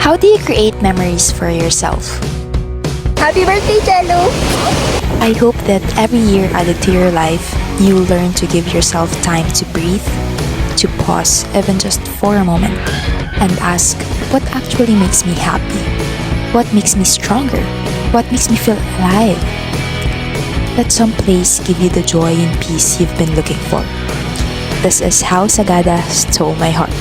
How do you create memories for yourself? Happy birthday, Jello! I hope that every year added to your life, you learn to give yourself time to breathe, to pause even just for a moment, and ask what actually makes me happy, what makes me stronger, what makes me feel alive. Let some place give you the joy and peace you've been looking for. This is how Sagada stole my heart.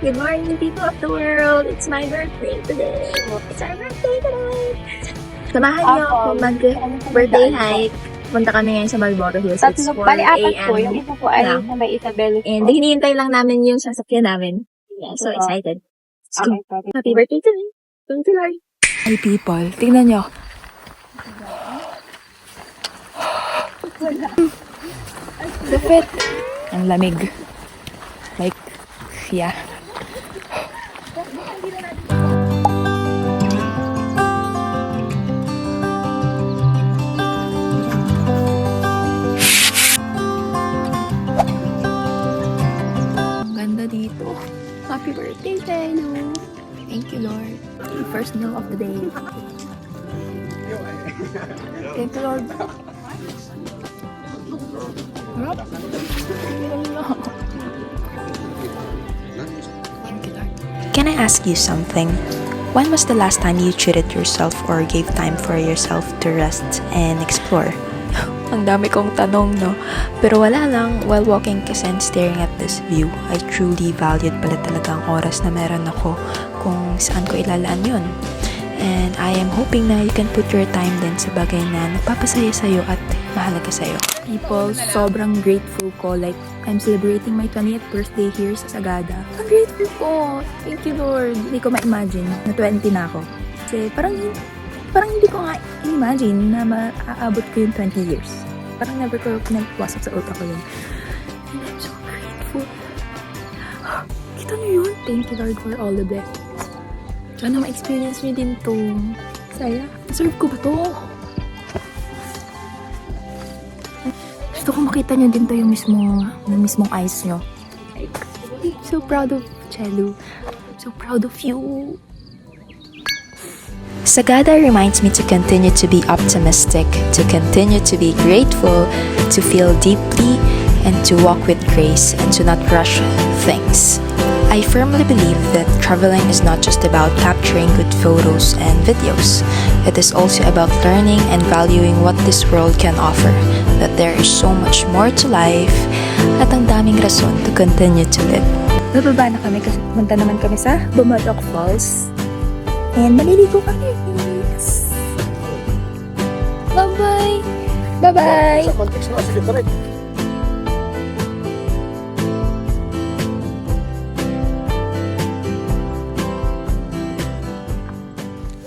Good morning, people of the world! It's my birthday today! It's our birthday today! Samahan niyo ako mag-birthday hike. Punta kami ngayon sa Malboro Hills. It's 4 apat po. a.m. Yung isa po ay now. na may Isabel. And hinihintay lang namin yung sasakyan namin. Yeah, so excited. Let's go. Happy birthday to me. Thank you, Lord. Hi people, tingnan nyo. Lapit. Ang lamig. Like, yeah. Ang ganda dito. Happy birthday, Jello. Thank you, Lord. The first meal of the day. Thank you, Lord. Can I ask you something? When was the last time you treated yourself or gave time for yourself to rest and explore? Ang dami kong tanong, no? Pero wala lang, while walking kasi and staring at this view, I truly valued pala talaga ang oras na meron ako kung saan ko ilalaan yun. And I am hoping na you can put your time din sa bagay na nagpapasaya sa'yo at mahalaga sa'yo. People, sobrang grateful ko. Like, I'm celebrating my 20th birthday here sa Sagada. Ang grateful ko! Thank you, Lord! Hindi ko ma-imagine na 20 na ako. Kasi parang hindi ko nga imagine na maaabot ko yung 20 years. Parang never ko nagpasok sa utak ko yun. And I'm so grateful. Kita niyo yun? Thank you, Lord, for all the blessings. Sana ma-experience niyo din to. Saya. Deserve ko ba to? Gusto ko makita niyo din to yung mismong eyes niyo. Like, I'm so proud of Jello. I'm so proud of you. Sagada reminds me to continue to be optimistic, to continue to be grateful, to feel deeply, and to walk with grace, and to not rush things. I firmly believe that traveling is not just about capturing good photos and videos. It is also about learning and valuing what this world can offer, that there is so much more to life, at ang daming rason to continue to live. Bababa na kami kasi pumunta naman kami sa Bumadok Falls. And maliligo kami. Yes. Bye-bye! Bye-bye! Sa context mo, sige tayo.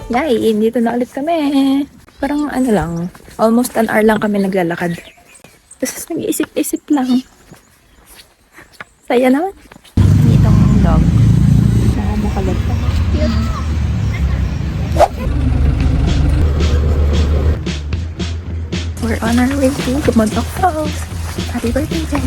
Yay! Dito na ulit kami. Parang ano lang, almost an hour lang kami naglalakad. Tapos nag-iisip-isip lang. Saya naman. Itong dog. Nakakalat pa. Cute. We're on our way to Bumadok Falls. Happy birthday, Jen.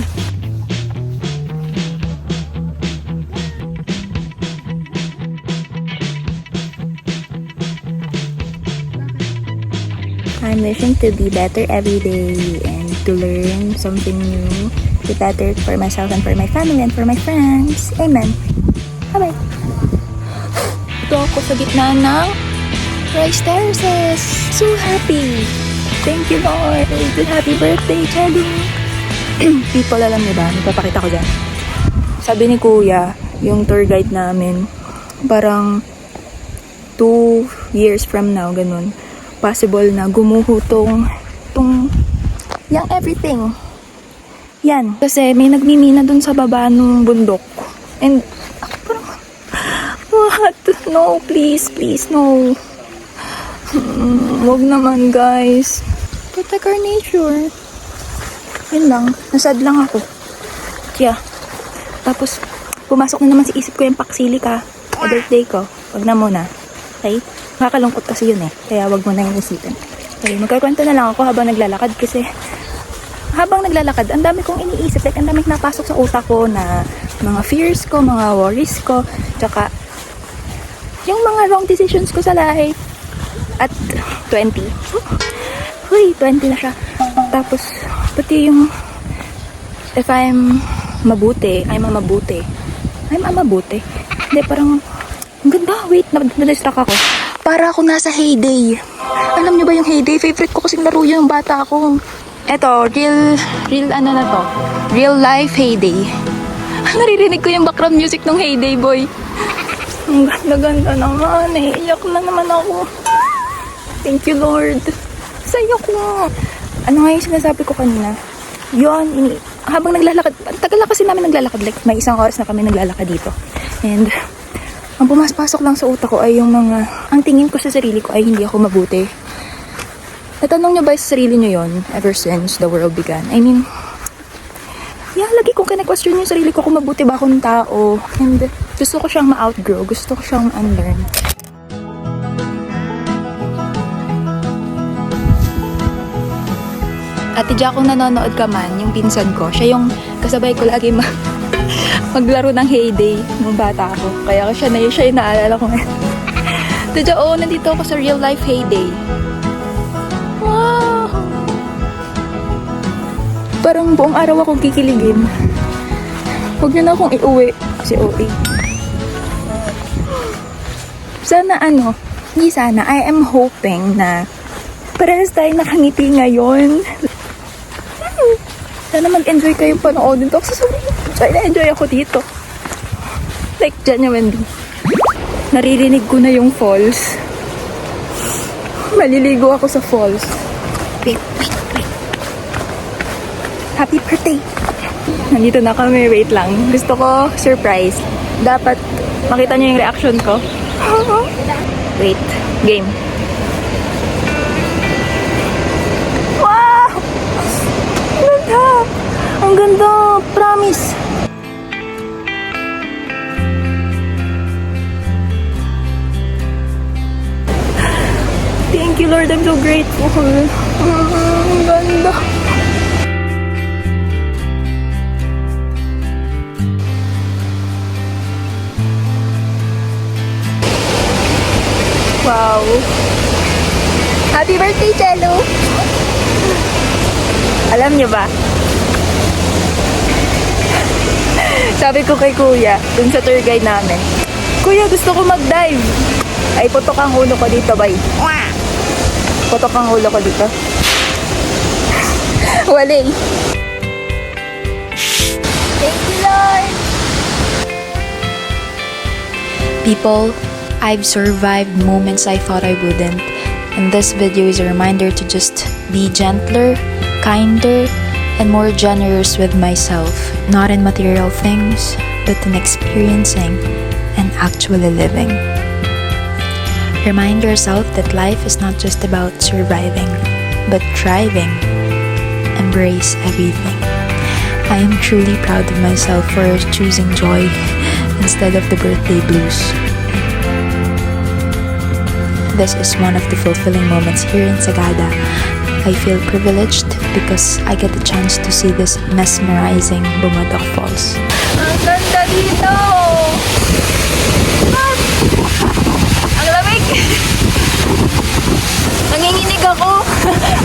I'm wishing to be better every day and to learn something new, be better for myself and for my family and for my friends. Amen. Bye-bye. Ito ako sa gitna ng rice terraces. So happy. Thank you, Lord. Happy birthday, Jello. People, alam niyo ba? Napapakita ko dyan. Sabi ni Kuya, yung tour guide namin, parang 2 years from now, ganun, possible na gumuho tong yung everything. Yan. Kasi may nagmimina dun sa baba ng bundok. And ako parang, what? No, please, no. Wag naman, guys. Protect our nature. Yun lang. Nasad lang ako. Yeah. Tapos, pumasok na naman sa isip ko yung paksilika sa birthday ko. Wag na muna. Okay? Nakakalungkot kasi yun eh. Kaya wag mo na yung isipin. Okay, magkakwento na lang ako habang naglalakad kasi habang naglalakad, ang dami kong iniisip. Like, ang dami napasok sa utak ko na mga fears ko, mga worries ko, tsaka yung mga wrong decisions ko sa life. At 20. Huy, 20 na siya. Tapos, pati yung if I'm mabuti, I'm a mabuti. Hindi, parang, ang ganda, wait, na-distract ako. Para ako nasa heyday. Alam niyo ba yung heyday? Favorite ko kasing laro yung bata ako. Eto, real ano na to? Real life heyday. Naririnig ko yung background music ng heyday, boy. Ang ganda-ganda naman. Naiiyak na naman ako. Thank you, Lord. Saya ko. Ano nga yung sinasabi ko kanina? Yun, habang naglalakad, tagal na kasi namin naglalakad. Like, may isang oras na kami naglalakad dito. And, ang pumapasok lang sa utak ko ay yung mga, ang tingin ko sa sarili ko ay hindi ako mabuti. Natanong niyo ba sa sarili niyo yon ever since the world began? I mean, yeah, lagi kong kine-question yung sarili ko kung mabuti ba akong tao. And gusto ko siyang ma-outgrow, gusto ko siyang unlearn. Ate Jack, kung nanonood ka man, yung pinsan ko, siya yung kasabay ko lagi maglaro ng heyday nung bata ako. Kaya siya yung naalala ko ngayon. Ate Jack, nandito ako sa real life heyday. Wow! Parang buong araw akong kikiligin. Huwag niyo na akong iuwi kasi OA. Sana hindi sana, I am hoping na parehas tayo nakangiti ngayon. Sana mag-enjoy kayo panoodin to. Sorry, na-enjoy ako dito. Like, genuinely. Naririnig ko na yung falls. Maliligo ako sa falls. Wait. Happy birthday! Nandito na kami, wait lang. Gusto ko surprise. Dapat makita niyo yung reaction ko. Wait, game. Ang ganda, promise. Thank you, Lord. I'm so grateful. Ang ganda. Wow. Happy birthday, Chelo. Alam niyo ba? Sabi ko kay Kuya, dun sa tour guide namin, Kuya, gusto ko mag-dive. Ay, putok ang ulo ko dito, bay. Putok ang ulo ko dito. Wali. Thank you, Lord. People, I've survived moments I thought I wouldn't, and this video is a reminder to just be gentler, kinder, and more generous with myself, not in material things, but in experiencing and actually living. Remind yourself that life is not just about surviving, but thriving. Embrace everything. I am truly proud of myself for choosing joy instead of the birthday blues. This is one of the fulfilling moments here in Sagada. I feel privileged because I get the chance to see this mesmerizing Bumadok Falls. Ang ganda dito! Ang lamig! Nanginginig ako!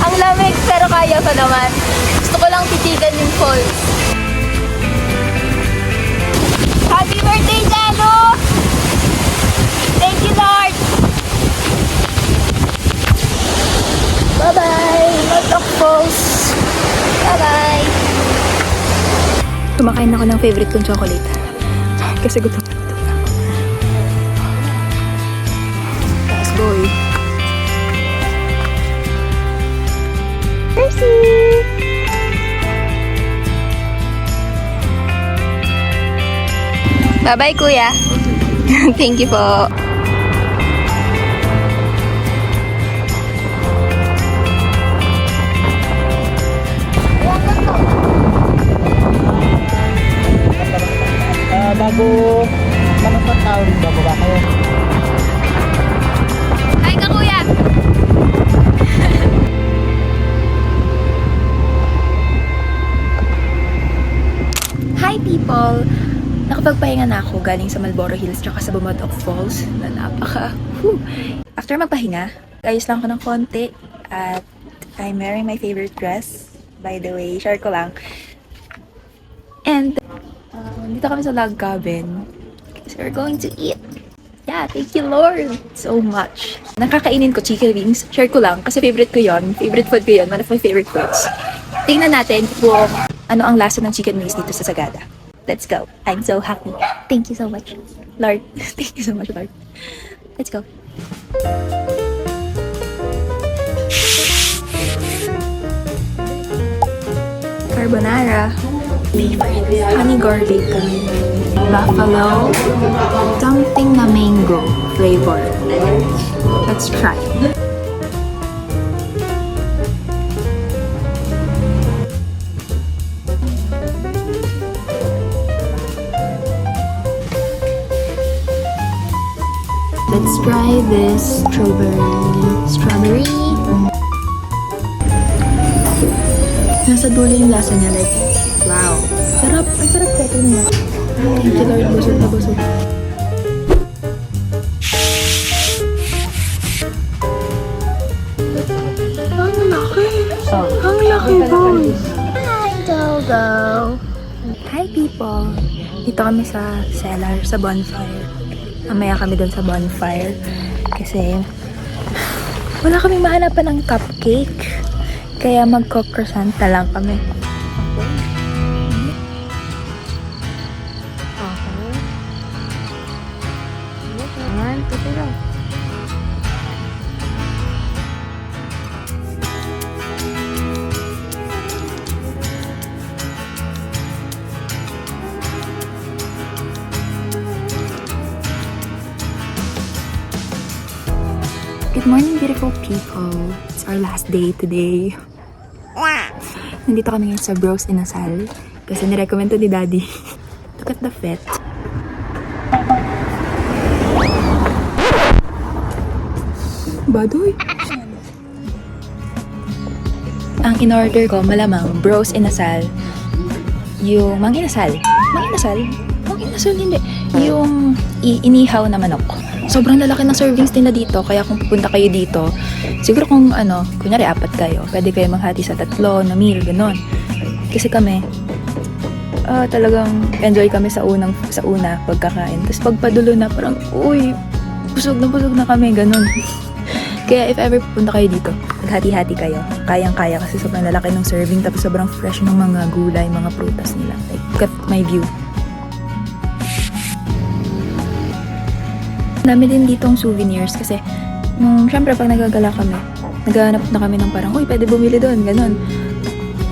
Ang lamig, pero kaya pa naman. Gusto ko lang titigan yung falls. Happy birthday, Jalo! Thank you, Lord! Bye-bye! Bumadok Falls! Bye-bye! Kumakain ako ng favorite kong chocolate. Kasi gutom na ako. Taas, boy. Mercy! Bye-bye, Kuya. Thank you po. Bago manapot tao rin bababa kayo. Hi ka, Kuya! people, nakapagpahinga na ako galing sa Marlboro Hills tsaka sa Bumodok Falls na After magpahinga, ayos lang ako ng konti at I'm wearing my favorite dress. By the way, share ko lang. And dito kami sa log cabin. So we're going to eat. Yeah, thank you Lord so much. Nakakainin ko chicken wings. Share ko lang kasi favorite ko yon. Favorite food ko yon. One of my favorite foods. Tingnan natin kung ano ang lasa ng chicken wings dito sa Sagada. Let's go. I'm so happy. Thank you so much, Lord. Thank you so much, Lord. Let's go. Carbonara, beef, honey garlic, buffalo, something na mango flavor. Let's try. Let's try this strawberry. Nasa dulo yung lasa niya, like, wow. Sarap, ang sarap peto niya. Thank you Lord, busog na busog. Ang laki! Ang laki, boys! Hi, Dogo! Hi, people! Dito kami sa cellar, sa bonfire. Mamaya kami doon sa bonfire. Kasi, wala kaming mahanapan ng cupcake. Kaya mag-croissant na lang kami. Good morning, beautiful people. It's our last day today. Nandito kami ngayon sa Bros Inasal kasi nirecommend to ni Daddy. Look at the fet. Badoy! Ang in-order ko, malamang, Bros Inasal. Yung Mang Inasal. Hindi. Yung inihaw na manok. Sobrang lalaki ng servings nila dito, kaya kung pupunta kayo dito, siguro kung kunyari 4 kayo, pwede kayo maghati sa 3 na meal, ganon. Kasi kami, talagang enjoy kami sa una pagkakain. Tapos pagpadulo na, parang, uy, busog na kami, ganon. Kaya if ever pupunta kayo dito, maghati-hati kayo. Kayang-kaya kasi sobrang lalaki ng serving, tapos sobrang fresh ng mga gulay, mga prutas nila. Like, look at my view. Dami din ditong souvenirs kasi syempre pag nagagala kami, naghahanap na kami ng parang, uy, pwede bumili doon, ganon.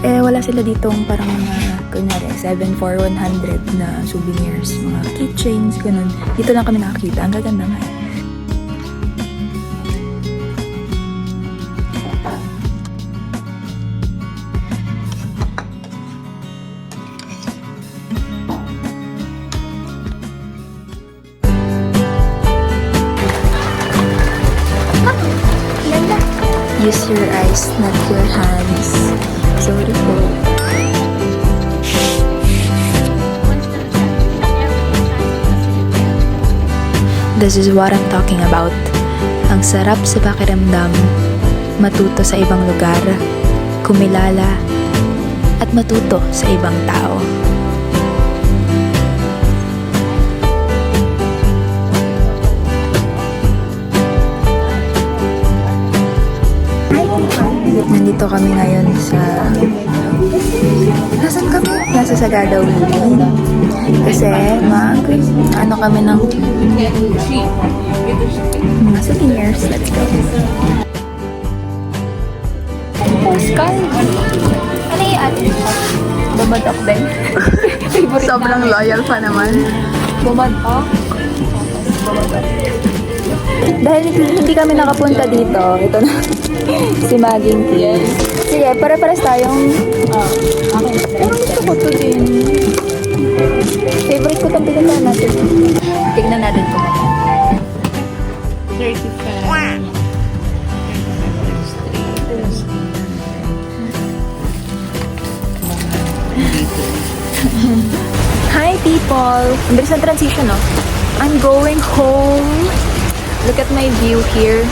Eh, wala sila ditong parang kunyari, 7 for 100 na souvenirs, mga keychains, ganon. Dito lang kami nakakita. Ang gaganda nga. Use your eyes, not your hands. So beautiful. This is what I'm talking about. Ang sarap sa pakiramdam, matuto sa ibang lugar, kumilala, at matuto sa ibang tao. Nandito kami ngayon sa... Nasaan kami? Nasa Sagada Wheeling. Kasi kami ng... souvenirs. Let's go. Sky. Ano yung ating bumadok din? Sobrang loyal pa naman. Bumadok. Dahil hindi kami nakapunta dito, ito na si Maging Tea. Sige, pare-pares tayong gusto ko to din. Favorite ko itong pinuntahan natin. Tignan natin kung 35. Hi Ang bilis ng transition, no? I'm going home. Look at my view here.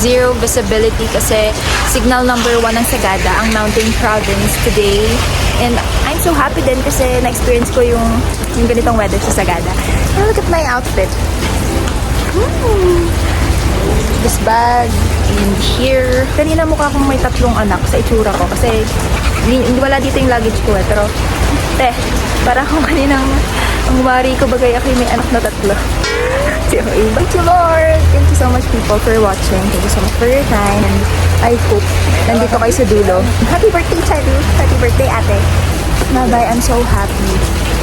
Zero visibility kasi signal number 1 ng Sagada, ang mountain province today. And I'm so happy din kasi na-experience ko yung ganitong weather sa Sagada. And look at my outfit. This bag and here. Kanina mukha akong may 3 anak sa itsura ko kasi wala dito yung luggage ko eh. Pero, para akong kaninang ang mari ko bagay ako may anak na 3. Okay, thank you Lord! Thank you so much people for watching. Thank you so much for your time. And I hope nandito kayo sa dulo. Happy birthday, Charu! Happy birthday, ate! Bye-bye, I'm so happy.